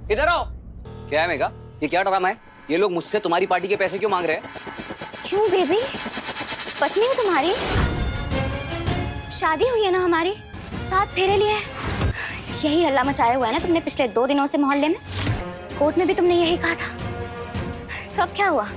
इधर आओ। क्या है मेघा, ये क्या ड्रामा है? ये लोग मुझसे तुम्हारी पार्टी के पैसे क्यों मांग रहे हैं? क्यों बेबी, पत्नी हो तुम्हारी, शादी हुई है ना हमारी, साथ फेरे लिए। यही हल्ला मचाया हुआ है ना तुमने पिछले 2 दिनों से मोहल्ले में। कोर्ट में भी तुमने यही कहा था, तो अब क्या हुआ?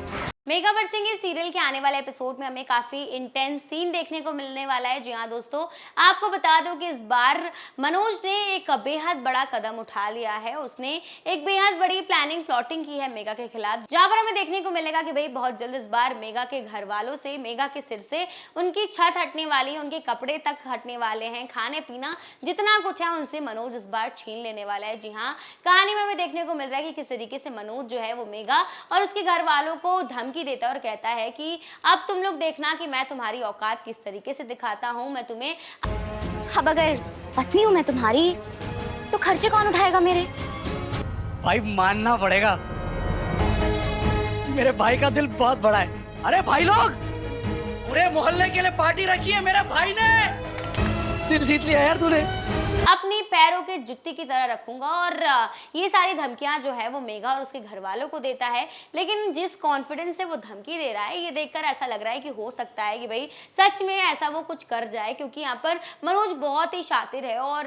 मेघा बरसिंगे सीरियल के आने वाले एपिसोड में हमें काफी इंटेंस सीन देखने को मिलने वाला है। जी हाँ दोस्तों, आपको बता दो कि इस बार मनोज ने एक बेहद बड़ा कदम उठा लिया है। उसने एक बेहद बड़ी प्लानिंग प्लॉटिंग की है मेघा के खिलाफ, जहां पर हमें देखने को मिलेगा कि भाई बहुत जल्द इस बार मेघा के घर वालों से, मेघा के सिर से उनकी छत हटने वाली है, उनके कपड़े तक हटने वाले हैं, खाने पीना जितना कुछ है उनसे मनोज इस बार छीन लेने वाला है। जी हाँ, कहानी में हमें देखने को मिल रहा है कि किस तरीके से मनोज जो है वो मेघा और उसके घर वालों को धमकी देता है और कहता है कि अब तुम लोग देखना कि मैं तुम्हारी औकात किस तरीके से दिखाता हूं। मैं तुम्हें अब अगर पत्नी हूं मैं तुम्हारी, तो खर्चे कौन उठाएगा मेरे? भाई मानना पड़ेगा, मेरे भाई का दिल बहुत बड़ा है। अरे भाई लोग, पूरे मोहल्ले के लिए पार्टी रखी है मेरे भाई ने। दिल जीत लिया यार तूने। अपनी पैरों के जुत्ती की तरह रखूंगा। और ये सारी धमकियां जो है वो मेघा और उसके घर वालों को देता है, लेकिन जिस कॉन्फिडेंस से वो धमकी दे रहा है ये देखकर ऐसा लग रहा है कि हो सकता है कि भाई सच में ऐसा वो कुछ कर जाए, क्योंकि यहाँ पर मनोज बहुत ही शातिर है और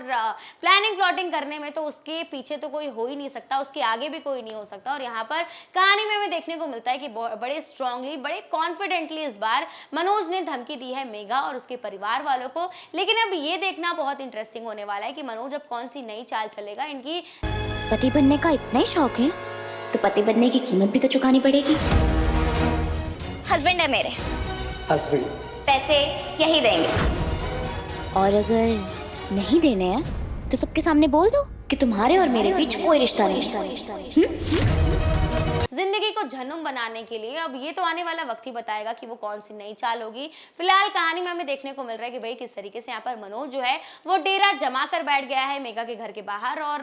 प्लानिंग प्लॉटिंग करने में तो उसके पीछे तो कोई हो ही नहीं सकता, उसके आगे भी कोई नहीं हो सकता। और यहाँ पर कहानी में हमें देखने को मिलता है कि बड़े स्ट्रांगली, बड़े कॉन्फिडेंटली इस बार मनोज ने धमकी दी है मेघा और उसके परिवार वालों को। लेकिन अब ये देखना बहुत इंटरेस्टिंग होने वाला है कि मनोज अब कौन सी नई चाल चलेगा। इनकी पति बनने का इतना ही शौक है तो पति बनने की कीमत भी तो चुकानी पड़ेगी। हस्बैंड है मेरे, हस्बैंड पैसे यही देंगे, और अगर नहीं देने हैं तो सबके सामने बोल दो कि तुम्हारे और मेरे बीच कोई रिश्ता नहीं। जिंदगी को जहन्नुम बनाने के लिए अब ये तो आने वाला वक्त ही बताएगा कि वो कौन सी नई चाल होगी। फिलहाल कहानी में हमें देखने को मिल रहा है कि भाई किस तरीके से यहाँ पर मनोज जो है वो डेरा जमा कर बैठ गया है मेघा के घर के बाहर और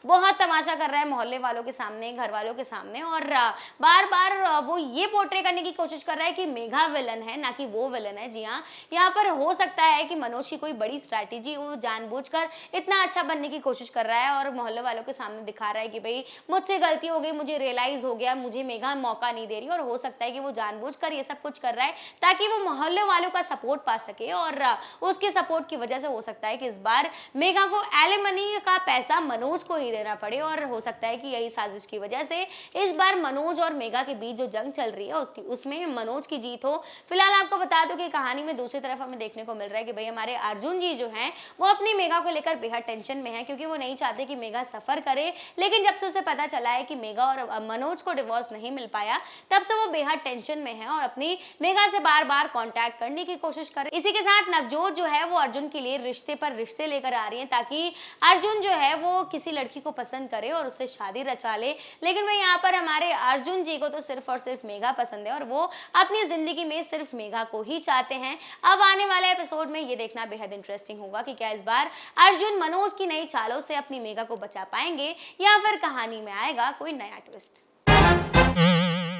बहुत तमाशा कर रहा है मोहल्ले वालों के सामने, घर वालों के सामने, और बार बार वो ये पोर्ट्रे करने की कोशिश कर रहा है कि मेघा विलन है, ना कि वो विलन है। जी हाँ, यहाँ पर हो सकता है कि मनोज की कोई बड़ी स्ट्रैटेजी, वो जानबूझकर इतना अच्छा बनने की कोशिश कर रहा है और मोहल्ले वालों के सामने दिखा रहा है कि भाई मुझसे गलती हो गई, मुझे रियलाइज हो गया, मुझे मेघा मौका नहीं दे रही। और हो सकता है कि वो जानबूझकर ये सब कुछ कर रहा है ताकि वो मोहल्ले वालों का सपोर्ट पा सके, और उसके सपोर्ट की वजह से हो सकता है कि इस बार मेघा को एलिमनी का पैसा मनोज को ही देना पड़े। और हो सकता है कि यही साजिश की वजह से इस बार मनोज और मेघा के बीच जो जंग चल रही है उसमें मनोज की जीत हो। फिलहाल आपको बता दो कि कहानी में दूसरी तरफ हमें देखने को मिल रहा है कि भाई हमारे अर्जुन जी जो हैं वो अपनी मेघा को लेकर बेहद टेंशन में है, क्योंकि वो नहीं चाहते कि मेघा सफर करे। लेकिन जब से उसे पता चला है कि मेघा और मनोज को डिवोर्स नहीं मिल पाया, तब से वो बेहद टेंशन में है और अपनी मेघा से बार बार कांटेक्ट करने की कोशिश कर रही है। इसी के साथ नवजोत जो है वो अर्जुन के लिए रिश्ते पर रिश्ते लेकर आ रही है ताकि अर्जुन जो है वो किसी लड़की को पसंद करे और उससे शादी रचा ले। लेकिन भाई यहाँ पर हमारे अर्जुन जी को तो सिर्फ और सिर्फ मेघा पसंद है और वो अपनी जिंदगी में सिर्फ मेघा को ही चाहते हैं। अब आने वाले एपिसोड में ये देखना बेहद इंटरेस्टिंग होगा कि क्या इस बार अर्जुन मनोज की नई चालों से अपनी मेघा को बचा पाएंगे या फिर कहानी में आएगा कोई नया ट्विस्ट।